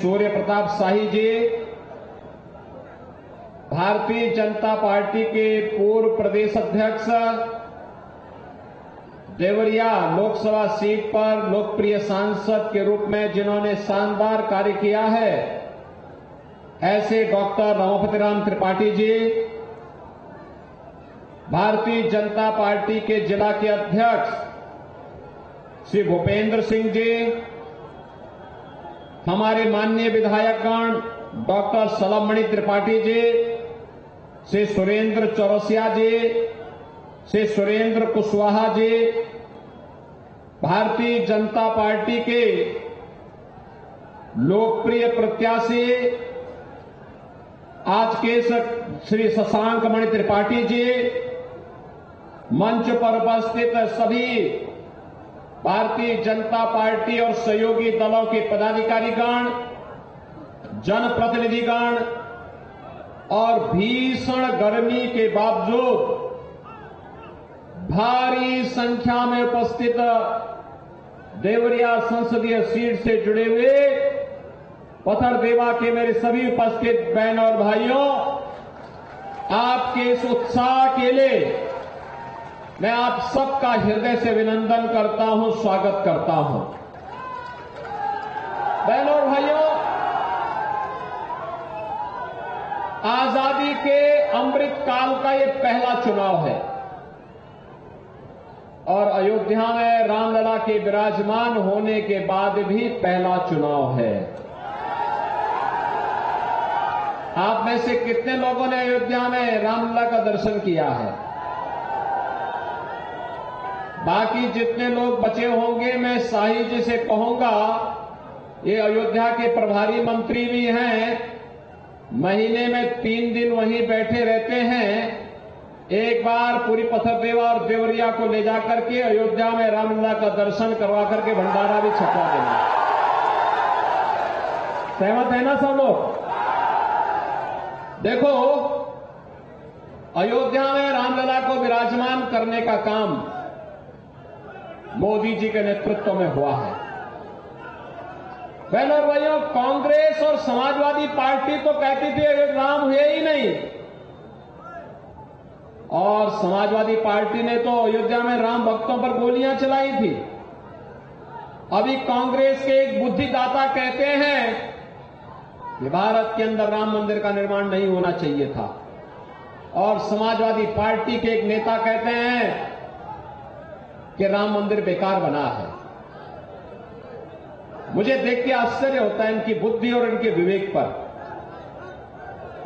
सूर्य प्रताप शाही जी Bharatiya Janata party के पूर्व प्रदेश अध्यक्ष, देवरिया लोकसभा सीट पर लोकप्रिय सांसद के रूप में जिन्होंने शानदार कार्य किया है, ऐसे डॉक्टर रमापति राम त्रिपाठी जी भारतीय जनता पार्टी के जिला के अध्यक्ष श्री भूपेंद्र सिंह जी, हमारे माननीय विधायकगण डॉक्टर सलभमणि त्रिपाठी जी, श्री सुरेंद्र चौरसिया जी, श्री सुरेंद्र कुशवाहा जी, भारतीय जनता पार्टी के लोकप्रिय प्रत्याशी आज के श्री शशांक मणि त्रिपाठी जी, मंच पर उपस्थित सभी भारतीय जनता पार्टी और सहयोगी दलों के पदाधिकारीगण, जनप्रतिनिधिगण और भीषण गर्मी के बावजूद भारी संख्या में उपस्थित देवरिया संसदीय सीट से जुड़े हुए पथरदेवा के मेरे सभी उपस्थित बहन और भाइयों, आपके इस उत्साह के लिए मैं आप सबका हृदय से अभिनंदन करता हूं, स्वागत करता हूं। बहनों और भाइयों, आजादी के अमृत काल का ये पहला चुनाव है और अयोध्या में रामलला के विराजमान होने के बाद भी पहला चुनाव है। आप में से कितने लोगों ने अयोध्या में रामलला का दर्शन किया है? बाकी जितने लोग बचे होंगे, मैं शाही जी से कहूंगा, ये अयोध्या के प्रभारी मंत्री भी हैं, महीने में 3 दिन वहीं बैठे रहते हैं, एक बार पूरी पथरदेवा और देवरिया को ले जाकर के अयोध्या में रामलला का दर्शन करवा करके भंडारा भी छपवा देना। सहमत है ना सब लोग? देखो, अयोध्या में रामलला को विराजमान करने का काम मोदी जी के नेतृत्व में हुआ है। बहनों और भाइयों, कांग्रेस और समाजवादी पार्टी तो कहती थी अयोध्या राम हुए ही नहीं, और समाजवादी पार्टी ने तो अयोध्या में राम भक्तों पर गोलियां चलाई थी। अभी कांग्रेस के एक बुद्धिदाता कहते हैं कि भारत के अंदर राम मंदिर का निर्माण नहीं होना चाहिए था, और समाजवादी पार्टी के एक नेता कहते हैं कि राम मंदिर बेकार बना है। मुझे देख के आश्चर्य होता है इनकी बुद्धि और इनके विवेक पर।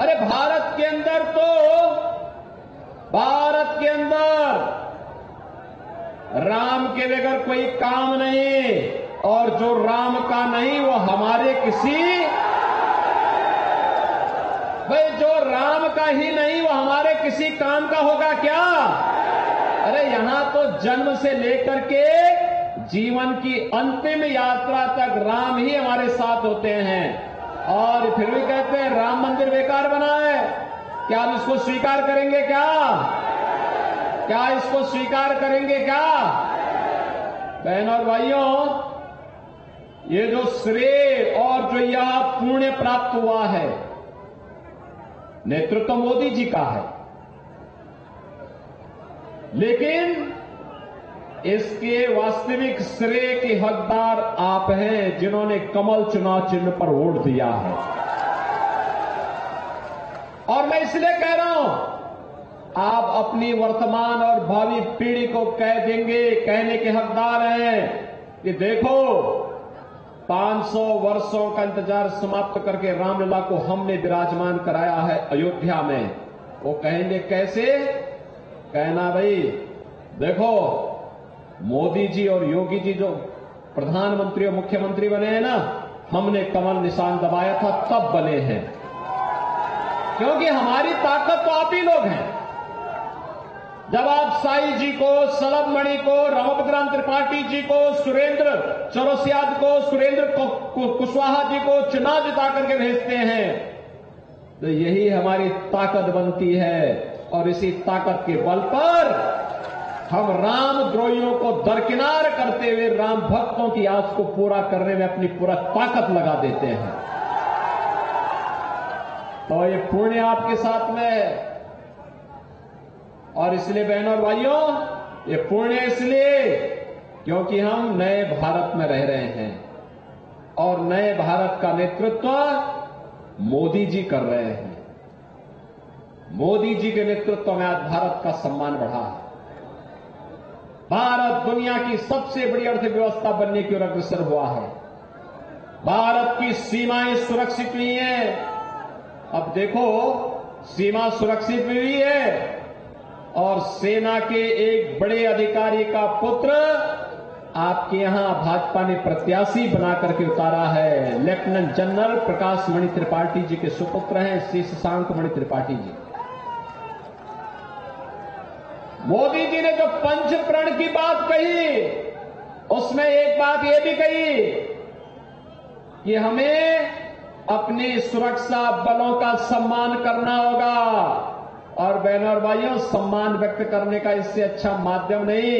अरे भारत के अंदर राम के बगैर कोई काम नहीं, और जो राम का नहीं वो हमारे जो राम का ही नहीं वो हमारे किसी काम का होगा क्या? अरे यहां तो जन्म से लेकर के जीवन की अंतिम यात्रा तक राम ही हमारे साथ होते हैं, और फिर भी कहते हैं राम मंदिर बेकार बना है। क्या हम इसको स्वीकार करेंगे क्या इसको स्वीकार करेंगे क्या? बहनों और भाइयों, ये जो श्रेय और जो यह पुण्य प्राप्त हुआ है, नेतृत्व मोदी जी का है, लेकिन इसके वास्तविक श्रेय के हकदार आप हैं, जिन्होंने कमल चुनाव चिन्ह पर वोट दिया है। और मैं इसलिए कह रहा हूं, आप अपनी वर्तमान और भावी पीढ़ी को कहने के हकदार हैं कि देखो, 500 वर्षों का इंतजार समाप्त करके रामलला को हमने विराजमान कराया है अयोध्या में। वो कहेंगे कैसे? कहना भाई देखो, मोदी जी और योगी जी जो प्रधानमंत्री और मुख्यमंत्री बने हैं ना, हमने कमल निशान दबाया था तब बने हैं, क्योंकि हमारी ताकत तो आप ही लोग हैं। जब आप शाही जी को, सलभमणि को, रमापति राम त्रिपाठी जी को, सुरेंद्र चौरसिया को, सुरेंद्र कुशवाहा जी को चुनाव जिता करके भेजते हैं, तो यही हमारी ताकत बनती है, और इसी ताकत के बल पर हम राम द्रोहियों को दरकिनार करते हुए राम भक्तों की आस को पूरा करने में अपनी पूरा ताकत लगा देते हैं। तो ये पुण्य आपके साथ में है। और इसलिए बहनों और भाइयों, ये पुण्य इसलिए क्योंकि हम नए भारत में रह रहे हैं और नए भारत का नेतृत्व मोदी जी कर रहे हैं। मोदी जी के नेतृत्व में आज भारत का सम्मान बढ़ा है। भारत दुनिया की सबसे बड़ी अर्थव्यवस्था बनने की ओर अग्रसर हुआ है। भारत की सीमाएं सुरक्षित हुई हैं। अब देखो, सीमा सुरक्षित हुई है और सेना के एक बड़े अधिकारी का पुत्र आपके यहां भाजपा ने प्रत्याशी बना करके उतारा है। लेफ्टिनेंट जनरल प्रकाश मणि त्रिपाठी जी के सुपुत्र हैं श्री शशांक मणि त्रिपाठी जी। मोदी जी ने जो पंचप्रण की बात कही, उसमें एक बात यह भी कही कि हमें अपने सुरक्षा बलों का सम्मान करना होगा। और बहनों और भाइयों, सम्मान व्यक्त करने का इससे अच्छा माध्यम नहीं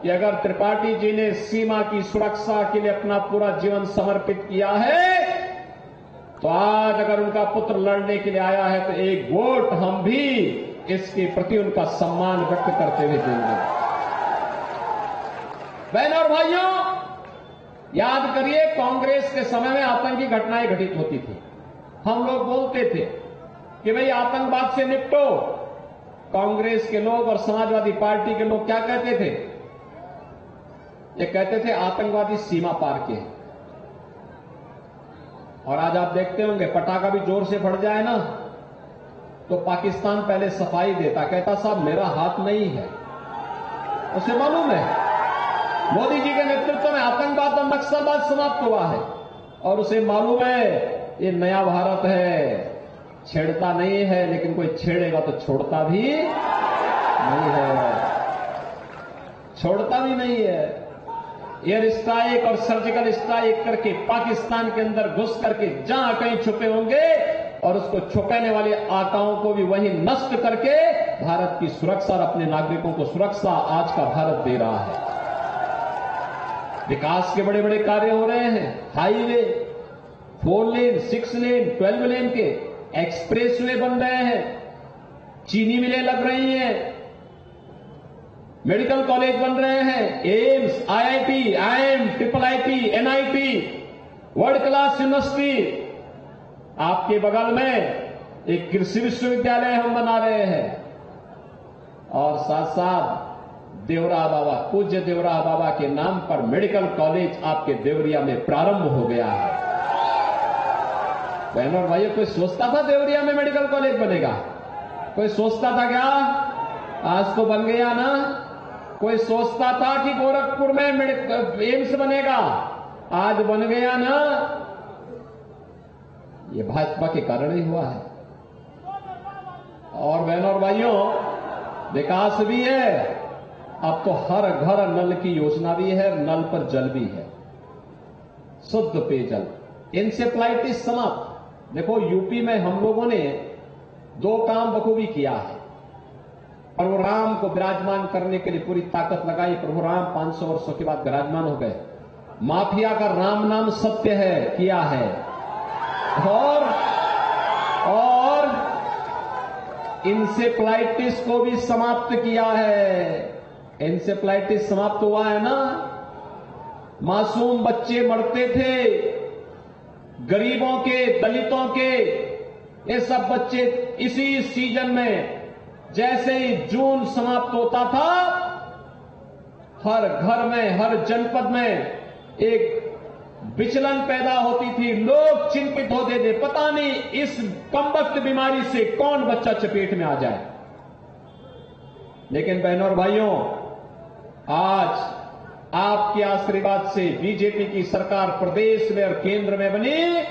कि अगर त्रिपाठी जी ने सीमा की सुरक्षा के लिए अपना पूरा जीवन समर्पित किया है, तो आज अगर उनका पुत्र लड़ने के लिए आया है तो एक वोट हम भी इसके प्रति उनका सम्मान व्यक्त करते हुए देंगे। बहनों और भाइयों, याद करिए, कांग्रेस के समय में आतंकी घटनाएं घटित होती थी। हम लोग बोलते थे कि भाई आतंकवाद से निपटो। कांग्रेस के लोग और समाजवादी पार्टी के लोग क्या कहते थे? ये कहते थे आतंकवादी सीमा पार के। और आज आप देखते होंगे, पटाखा भी जोर से फट जाए ना तो पाकिस्तान पहले सफाई देता, कहता साहब मेरा हाथ नहीं है। उसे मालूम है मोदी जी के नेतृत्व में आतंकवाद और नक्सलवाद समाप्त हुआ है और उसे मालूम है ये नया भारत है, छेड़ता नहीं है, लेकिन कोई छेड़ेगा तो छोड़ता भी नहीं है, छोड़ता भी नहीं है। एयर स्ट्राइक और सर्जिकल स्ट्राइक करके पाकिस्तान के अंदर घुस करके जहां कहीं छुपे होंगे और उसको छुपाने वाले आकाओं को भी वहीं नष्ट करके भारत की सुरक्षा और अपने नागरिकों को सुरक्षा आज का भारत दे रहा है। विकास के बड़े बड़े कार्य हो रहे हैं। हाईवे 4 लेन, 6 लेन, 12 लेन के एक्सप्रेसवे बन रहे हैं, चीनी मिलें लग रही हैं, मेडिकल कॉलेज बन रहे हैं, AIIMS, IIT, IIM, IIIT, NIT, world class university. आपके बगल में एक कृषि विश्वविद्यालय हम बना रहे हैं और साथ साथ देवरा बाबा, पूज्य देवरा बाबा के नाम पर मेडिकल कॉलेज आपके देवरिया में प्रारंभ हो गया है। बहनों और भाइयों, कोई सोचता था देवरिया में मेडिकल कॉलेज बनेगा? कोई सोचता था क्या? आज तो बन गया ना। कोई सोचता था कि गोरखपुर में एम्स बनेगा? आज बन गया ना। ये भाजपा के कारण ही हुआ है। और बहनों और भाइयों, विकास भी है। अब तो हर घर नल की योजना भी है, नल पर जल भी है, शुद्ध पेयजल, इंसेफ्लाइटिस समाप्त। देखो, यूपी में हम लोगों ने 2 काम बखूबी किया है। प्रभु राम को विराजमान करने के लिए पूरी ताकत लगाई। प्रभु राम 500 वर्षों के बाद विराजमान हो गए। माफिया का राम नाम सत्य है किया है और इंसेफ्लाइटिस को भी समाप्त किया है। इंसेफ्लाइटिस समाप्त हुआ है ना। मासूम बच्चे मरते थे, गरीबों के, दलितों के, ये सब बच्चे इसी सीजन में जैसे ही जून समाप्त होता था, हर घर में, हर जनपद में एक विचलन पैदा होती थी। लोग चिंतित होते थे, पता नहीं इस कमबख्त बीमारी से कौन बच्चा चपेट में आ जाए। लेकिन बहनों और भाइयों, आज आपके आशीर्वाद से बीजेपी की सरकार प्रदेश में और केंद्र में बनी,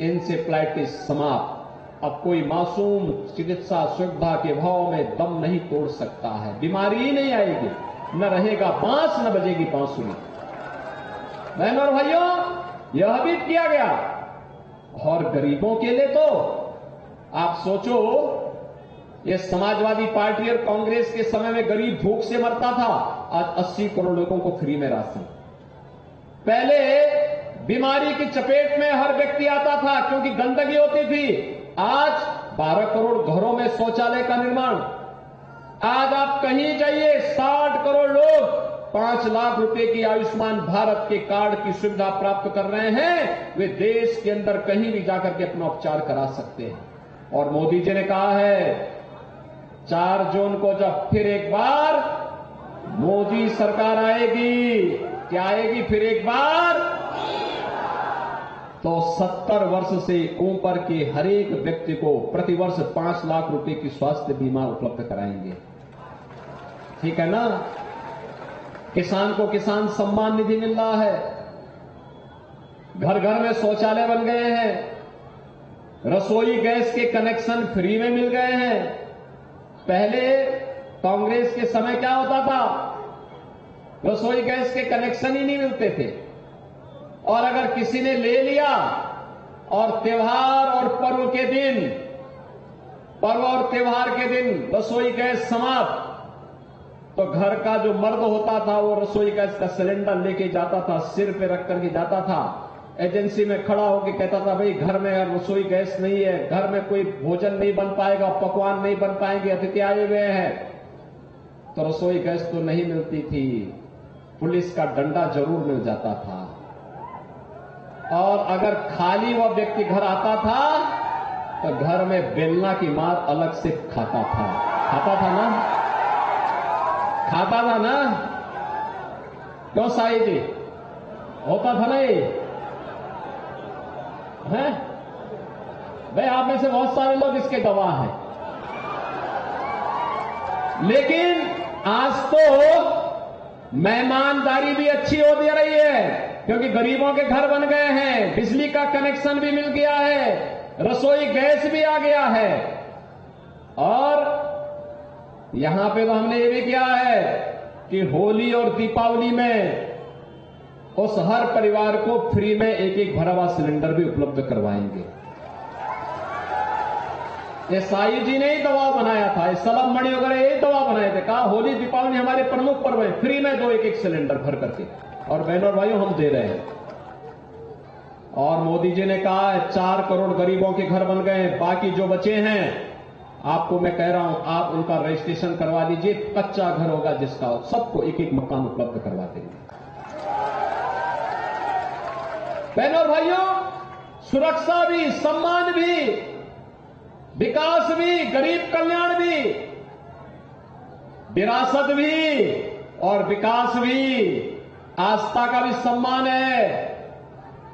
इंसेफ्लाइटिस समाप्त। अब कोई मासूम चिकित्सा सुविधा के भाव में दम नहीं तोड़ सकता है। बीमारी ही नहीं आएगी, न रहेगा बांस, न बजेगी बांसुरी। बहनों और भाइयों, यह भी किया गया। और गरीबों के लिए तो आप सोचो, ये समाजवादी पार्टी और कांग्रेस के समय में गरीब भूख से मरता था, आज 80 करोड़ लोगों को फ्री में राशन। पहले बीमारी की चपेट में हर व्यक्ति आता था क्योंकि गंदगी होती थी। आज 12 करोड़ घरों में शौचालय का निर्माण। आज आप कहीं जाइए 60 करोड़ लोग 5 लाख रुपए की आयुष्मान भारत के कार्ड की सुविधा प्राप्त कर रहे हैं। वे देश के अंदर कहीं भी जाकर के अपना उपचार करा सकते हैं। और मोदी जी ने कहा है 4 जून को जब फिर एक बार मोदी सरकार आएगी, क्या आएगी फिर एक बार, तो 70 वर्ष से ऊपर के हर एक व्यक्ति को प्रतिवर्ष 5 लाख रुपए की स्वास्थ्य बीमा उपलब्ध कराएंगे। ठीक है ना। किसान को किसान सम्मान निधि मिल रहा है। घर घर में शौचालय बन गए हैं। रसोई गैस के कनेक्शन फ्री में मिल गए हैं। पहले कांग्रेस के समय क्या होता था, रसोई गैस के कनेक्शन ही नहीं मिलते थे, और अगर किसी ने ले लिया और त्योहार और पर्व और त्योहार के दिन रसोई गैस समाप्त, तो घर का जो मर्द होता था वो रसोई गैस का सिलेंडर लेके जाता था, सिर पे रख करके जाता था, एजेंसी में खड़ा होकर कहता था भाई घर में रसोई गैस नहीं है, घर में कोई भोजन नहीं बन पाएगा, पकवान नहीं बन पाएंगे, अतिथि आए हुए हैं। तो रसोई गैस तो नहीं मिलती थी, पुलिस का डंडा जरूर मिल जाता था। और अगर खाली वह व्यक्ति घर आता था तो घर में बेलना की मार अलग से खाता था ना। क्यों साई जी, होता था ना ये है भाई। आप में से बहुत सारे लोग इसके गवाह हैं। लेकिन आज तो मेहमानदारी भी अच्छी हो दे रही है, क्योंकि गरीबों के घर बन गए हैं, बिजली का कनेक्शन भी मिल गया है, रसोई गैस भी आ गया है। और यहां पे तो हमने ये भी किया है कि होली और दीपावली में उस हर परिवार को फ्री में एक भरा हुआ सिलेंडर भी उपलब्ध करवाएंगे। ये साई जी ने ही दबाव बनाया था, ये सलम मणि वगैरह यही दबाव बनाए थे, कहा होली दीपावली हमारे प्रमुख पर्व है, फ्री में दो एक सिलेंडर भर करके। और बहनों और भाइयों हम दे रहे हैं। और मोदी जी ने कहा है 4 करोड़ गरीबों के घर बन गए हैं, बाकी जो बचे हैं आपको मैं कह रहा हूं आप उनका रजिस्ट्रेशन करवा दीजिए, कच्चा घर होगा जिसका, सबको एक मकान उपलब्ध करवा देंगे। बहनों और भाइयों, सुरक्षा भी, सम्मान भी, विकास भी, गरीब कल्याण भी, विरासत भी और विकास भी, आस्था का भी सम्मान है।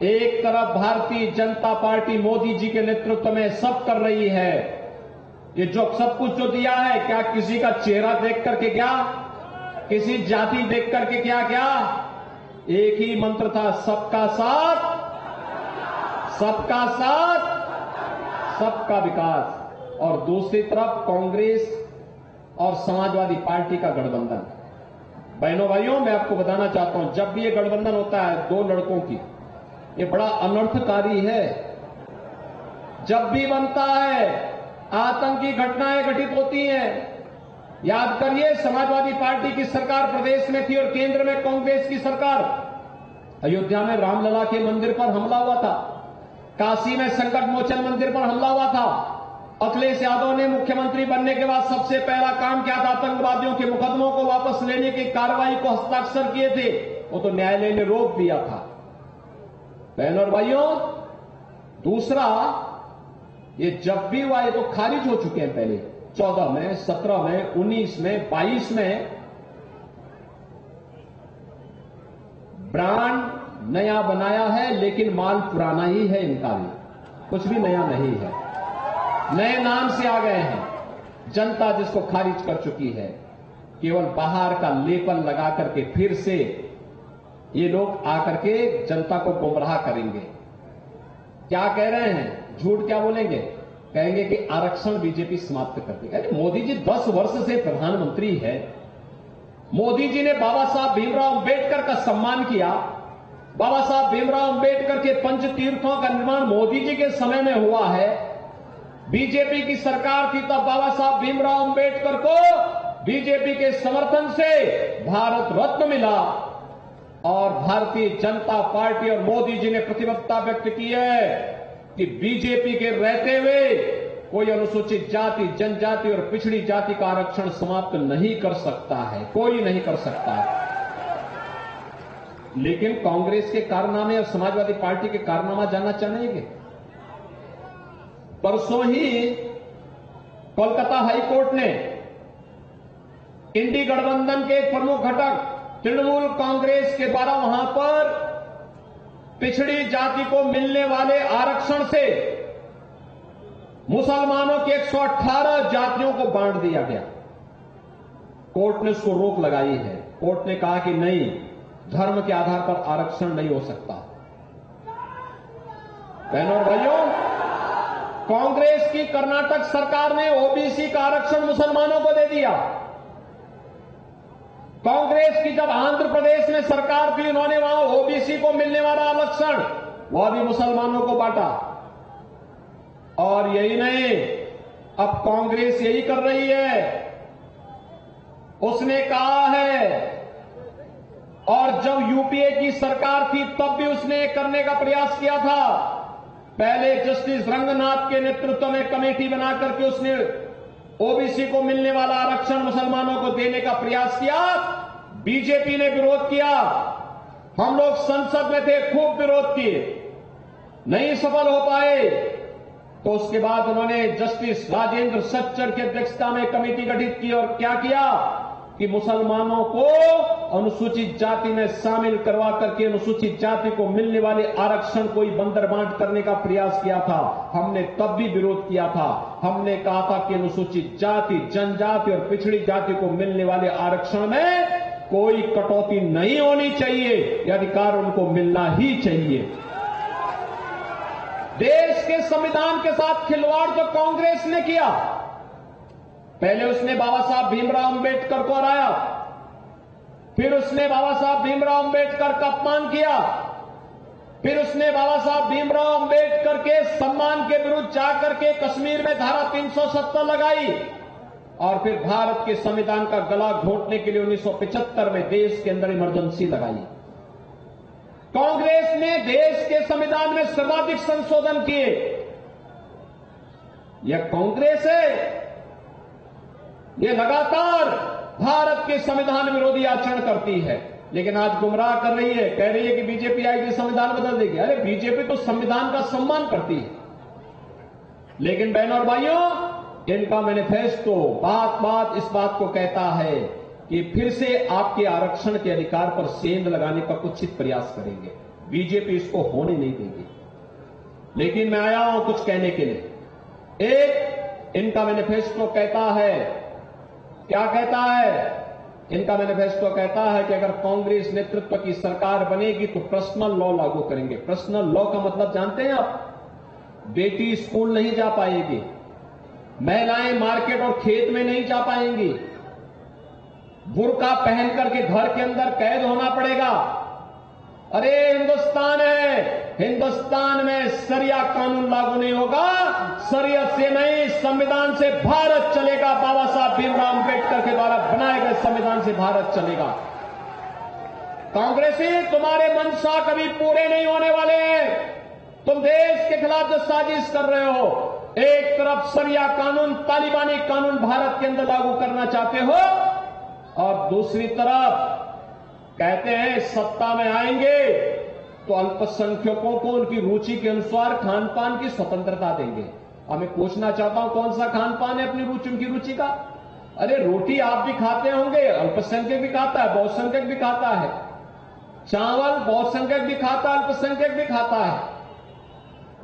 एक तरफ भारतीय जनता पार्टी मोदी जी के नेतृत्व में सब कर रही है। ये जो सब कुछ जो दिया है, क्या किसी का चेहरा देख करके, क्या किसी जाति देख करके, क्या एक ही मंत्र था, सबका साथ सबका विकास। और दूसरी तरफ कांग्रेस और समाजवादी पार्टी का गठबंधन। बहनों भाइयों, मैं आपको बताना चाहता हूं, जब भी ये गठबंधन होता है 2 लड़कों की, ये बड़ा अनर्थकारी है। जब भी बनता है आतंकी घटनाएं घटित होती हैं। याद करिए, समाजवादी पार्टी की सरकार प्रदेश में थी और केंद्र में कांग्रेस की सरकार। अयोध्या में रामलला के मंदिर पर हमला हुआ था, काशी में संकट मोचन मंदिर पर हमला हुआ था। अखिलेश यादव ने मुख्यमंत्री बनने के बाद सबसे पहला काम क्या था, आतंकवादियों के मुकदमों को वापस लेने की कार्रवाई को हस्ताक्षर किए थे, वो तो न्यायालय ने रोक दिया था। बहनों और भाइयों, दूसरा, ये जब भी हुआ ये तो खारिज हो चुके हैं पहले, 14 में, 17 में, 19 में, 22 में। ब्रांड नया बनाया है लेकिन माल पुराना ही है, इनका भी कुछ भी नया नहीं है, नए नाम से आ गए हैं। जनता जिसको खारिज कर चुकी है, केवल बाहर का लेबल लगा करके फिर से ये लोग आकर के जनता को गुमराह करेंगे। क्या कह रहे हैं, झूठ क्या बोलेंगे, कहेंगे कि आरक्षण बीजेपी समाप्त कर देगी। अरे मोदी जी 10 वर्ष से प्रधानमंत्री है। मोदी जी ने बाबा साहब भीमराव अंबेडकर का सम्मान किया। बाबा साहब भीमराव अंबेडकर के पंच तीर्थों का निर्माण मोदी जी के समय में हुआ है। बीजेपी की सरकार थी तब बाबा साहब भीमराव अंबेडकर को बीजेपी के समर्थन से भारत रत्न मिला। और भारतीय जनता पार्टी और मोदी जी ने प्रतिबद्धता व्यक्त की है कि बीजेपी के रहते हुए कोई अनुसूचित जाति, जनजाति और पिछड़ी जाति का आरक्षण समाप्त नहीं कर सकता है, कोई नहीं कर सकता है। लेकिन कांग्रेस के कारनामे और समाजवादी पार्टी के कारनामा जानना चाहेंगे। परसों ही कोलकाता हाईकोर्ट ने इंडी गठबंधन के प्रमुख घटक तृणमूल कांग्रेस के द्वारा वहां पर पिछड़ी जाति को मिलने वाले आरक्षण से मुसलमानों के 118 जातियों को बांट दिया गया। कोर्ट ने उसको रोक लगाई है। कोर्ट ने कहा कि नहीं, धर्म के आधार पर आरक्षण नहीं हो सकता। बहनों और भाइयों, कांग्रेस की कर्नाटक सरकार ने ओबीसी का आरक्षण मुसलमानों को दे दिया। कांग्रेस की जब आंध्र प्रदेश में सरकार थी, उन्होंने वहां ओबीसी को मिलने वाला आरक्षण वह भी मुसलमानों को बांटा। और यही नहीं, अब कांग्रेस यही कर रही है। उसने कहा है, और जब यूपीए की सरकार थी तब भी उसने करने का प्रयास किया था। पहले जस्टिस रंगनाथ के नेतृत्व में कमेटी बनाकर के उसने ओबीसी को मिलने वाला आरक्षण मुसलमानों को देने का प्रयास किया। बीजेपी ने विरोध किया। हम लोग संसद में थे, खूब विरोध किए, नहीं सफल हो पाए। तो उसके बाद उन्होंने जस्टिस राजेंद्र सच्चर की अध्यक्षता में कमेटी गठित की और क्या किया कि मुसलमानों को अनुसूचित जाति में शामिल करवा करके अनुसूचित जाति को मिलने वाले आरक्षण को ही बंदरबांट करने का प्रयास किया था। हमने तब भी विरोध किया था। हमने कहा था कि अनुसूचित जाति, जनजाति और पिछड़ी जाति को मिलने वाले आरक्षण में कोई कटौती नहीं होनी चाहिए, यह अधिकार उनको मिलना ही चाहिए। देश के संविधान के साथ खिलवाड़ जो कांग्रेस ने किया, पहले उसने बाबा साहब भीमराव अंबेडकर को हराया, फिर उसने बाबा साहब भीमराव अंबेडकर का अपमान किया, फिर उसने बाबा साहब भीमराव अंबेडकर के सम्मान के विरुद्ध जाकर के कश्मीर में धारा 370 लगाई और फिर भारत के संविधान का गला घोटने के लिए 1975 में देश के अंदर इमरजेंसी लगाई। कांग्रेस ने देश के संविधान में सर्वाधिक संशोधन किए। यह कांग्रेस है। यह लगातार भारत के संविधान विरोधी आचरण करती है, लेकिन आज गुमराह कर रही है, कह रही है कि बीजेपी आएगी संविधान बदल देगी। अरे बीजेपी तो संविधान का सम्मान करती है, लेकिन बहनों और भाइयों, इनका मैनिफेस्टो बात बात इस बात को कहता है कि फिर से आपके आरक्षण के अधिकार पर सेंध लगाने का कुछ प्रयास करेंगे। बीजेपी इसको होने नहीं देगी। लेकिन मैं आया हूं कुछ कहने के लिए। एक, इनका मैनिफेस्टो कहता है, क्या कहता है? इनका मैनिफेस्टो कहता है कि अगर कांग्रेस नेतृत्व की सरकार बनेगी तो पर्सनल लॉ लागू करेंगे। पर्सनल लॉ का मतलब जानते हैं आप? बेटी स्कूल नहीं जा पाएगी, महिलाएं मार्केट और खेत में नहीं जा पाएंगी, बुर्का पहन करके घर के अंदर कैद होना पड़ेगा। अरे हिंदुस्तान है, हिंदुस्तान में शरिया कानून लागू नहीं होगा। शरीयत से नहीं, संविधान से भारत चलेगा। बाबा साहब भीमराव अंबेडकर के द्वारा बनाए गए संविधान से भारत चलेगा। कांग्रेसी, तुम्हारे मंशा कभी पूरे नहीं होने वाले हैं। तुम देश के खिलाफ जो साजिश कर रहे हो, एक तरफ शरिया कानून, तालिबानी कानून भारत के अंदर लागू करना चाहते हो, और दूसरी तरफ कहते हैं सत्ता में आएंगे तो अल्पसंख्यकों को उनकी रुचि के अनुसार खान पान की स्वतंत्रता देंगे। अब मैं पूछना चाहता हूं, कौन सा खान पान है अपनी रुचि, उनकी रुचि का? अरे रोटी आप भी खाते होंगे, अल्पसंख्यक भी खाता है, बहुसंख्यक भी खाता है। चावल बहुसंख्यक भी खाता है, अल्पसंख्यक भी खाता है।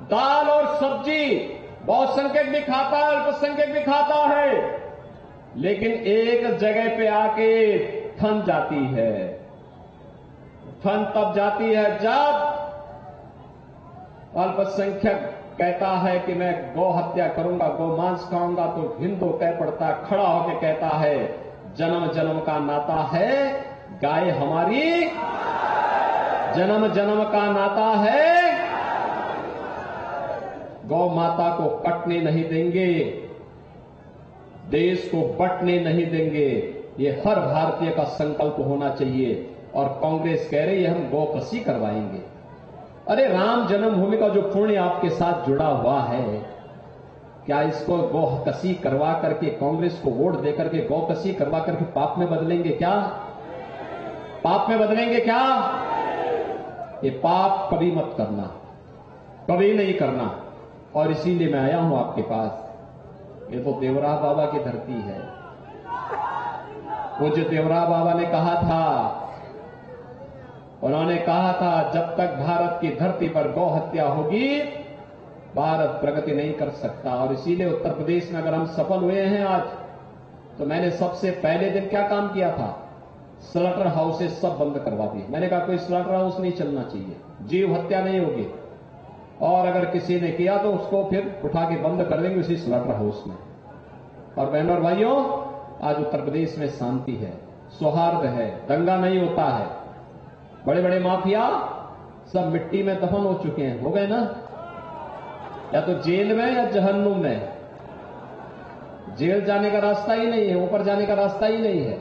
दाल और सब्जी बहुसंख्यक भी खाता है, अल्पसंख्यक भी खाता है। लेकिन एक जगह पे आके थम जाती है। थम तब जाती है जब अल्पसंख्यक कहता है कि मैं गौ हत्या करूंगा, गौ मांस खाऊंगा, तो हिंदू कह पड़ता, खड़ा होकर कहता है जन्म जन्म का नाता है, गाय हमारी जन्म जन्म का नाता है, गौ माता को कटने नहीं देंगे, देश को बंटने नहीं देंगे। ये हर भारतीय का संकल्प होना चाहिए। और कांग्रेस कह रही है हम गौ कसी करवाएंगे। अरे राम जन्मभूमि का जो पुण्य आपके साथ जुड़ा हुआ है, क्या इसको गौकसी करवा करके, कांग्रेस को वोट देकर के गौकसी करवा करके पाप में बदलेंगे क्या? पाप में बदलेंगे क्या? ये पाप कभी मत करना, कभी नहीं करना। और इसीलिए मैं आया हूं आपके पास। ये तो देवरा बाबा की धरती है। वो जो देवरा बाबा ने कहा था, उन्होंने कहा था जब तक भारत की धरती पर गौ हत्या होगी भारत प्रगति नहीं कर सकता। और इसीलिए उत्तर प्रदेश में अगर हम सफल हुए हैं आज, तो मैंने सबसे पहले दिन क्या काम किया था? स्लॉटर हाउसेस सब बंद करवा दिए। मैंने कहा कोई स्लॉटर हाउस नहीं चलना चाहिए, जीव हत्या नहीं होगी, और अगर किसी ने किया तो उसको फिर उठा के बंद कर देंगे उसी स्लॉटर हाउस में। और बहनों और भाइयों, आज उत्तर प्रदेश में शांति है, सौहार्द है, दंगा नहीं होता है। बड़े बड़े माफिया सब मिट्टी में दफन हो चुके हैं, हो गए ना, या तो जेल में या जहन्नुम में। जेल जाने का रास्ता ही नहीं है, ऊपर जाने का रास्ता ही नहीं है।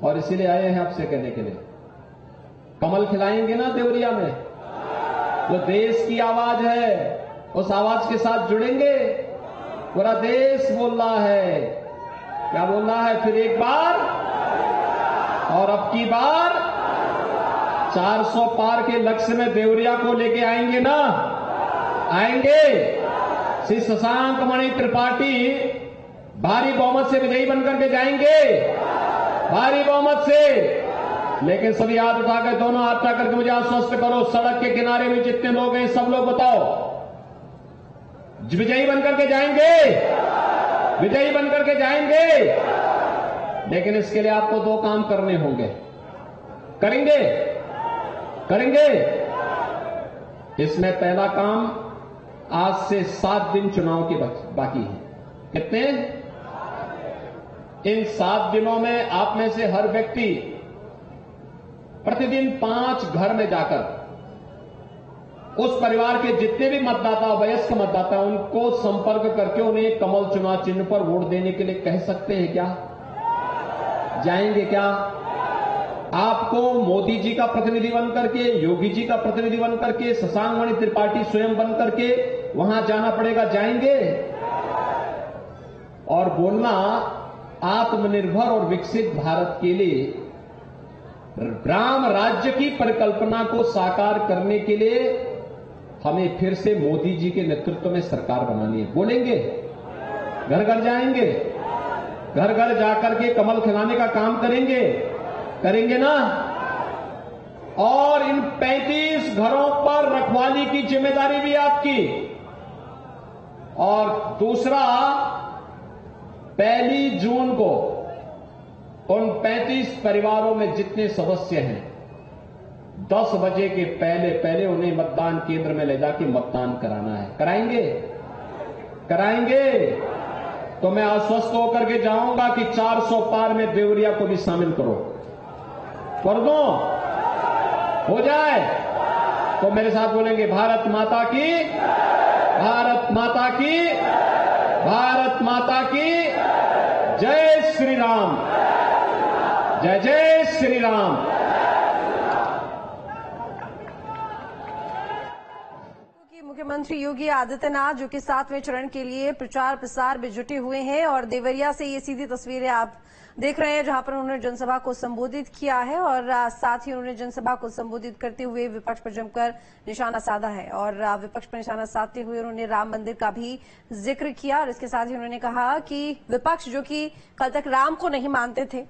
और इसीलिए आए हैं आपसे कहने के लिए, कमल खिलाएंगे ना देवरिया में? जो देश की आवाज है, उस आवाज के साथ जुड़ेंगे। पूरा देश बोल रहा है, क्या बोल रहा है? फिर एक बार और अब की बार 400 पार के लक्ष्य में देवरिया को लेके आएंगे ना? आएंगे। श्री शशांक मणि त्रिपाठी भारी बहुमत से विजयी बनकर के जाएंगे, भारी बहुमत से। लेकिन सभी हाथ उठाकर, दोनों हाथ उठा करके मुझे आश्वस्त करो, सड़क के किनारे में जितने लोग हैं सब लोग बताओ, विजयी बनकर के जाएंगे, विजयी बनकर के जाएंगे। लेकिन इसके लिए आपको 2 काम करने होंगे। करेंगे? करेंगे? इसमें पहला काम, आज से 7 दिन चुनाव के बाकी हैं। कितने? इन 7 दिनों में आप में से हर व्यक्ति प्रतिदिन 5 घर में जाकर उस परिवार के जितने भी मतदाता, वयस्क मतदाता, उनको संपर्क करके उन्हें कमल चुनाव चिन्ह पर वोट देने के लिए कह सकते हैं क्या? जाएंगे क्या? आपको मोदी जी का प्रतिनिधि बन करके, योगी जी का प्रतिनिधि बन करके, शशांक मणि त्रिपाठी स्वयं बन करके वहां जाना पड़ेगा। जाएंगे? और बोलना, आत्मनिर्भर और विकसित भारत के लिए, राम राज्य की परिकल्पना को साकार करने के लिए हमें फिर से मोदी जी के नेतृत्व में सरकार बनानी है। बोलेंगे? घर घर जाएंगे, घर घर जाकर के कमल खिलाने का काम करेंगे, करेंगे ना? और इन 35 घरों पर रखवाली की जिम्मेदारी भी आपकी। और दूसरा, 1 जून को उन 35 परिवारों में जितने सदस्य हैं, 10 बजे के पहले पहले उन्हें मतदान केंद्र में ले जाके मतदान कराना है। कराएंगे? कराएंगे? तो मैं आश्वस्त होकर के जाऊंगा कि 400 पार में देवरिया को भी शामिल करो, कर दो, हो जाए। तो मेरे साथ बोलेंगे, भारत माता की, भारत माता की, भारत माता की जय श्री राम, जय जय श्री राम। मुख्यमंत्री योगी आदित्यनाथ जो कि 7वें चरण के लिए प्रचार प्रसार में जुटे हुए हैं, और देवरिया से ये सीधी तस्वीरें आप देख रहे हैं जहां पर उन्होंने जनसभा को संबोधित किया है। और साथ ही उन्होंने जनसभा को संबोधित करते हुए विपक्ष पर जमकर निशाना साधा है। और विपक्ष पर निशाना साधते हुए उन्होंने राम मंदिर का भी जिक्र किया। और इसके साथ ही उन्होंने कहा कि विपक्ष जो कि कल तक राम को नहीं मानते थे,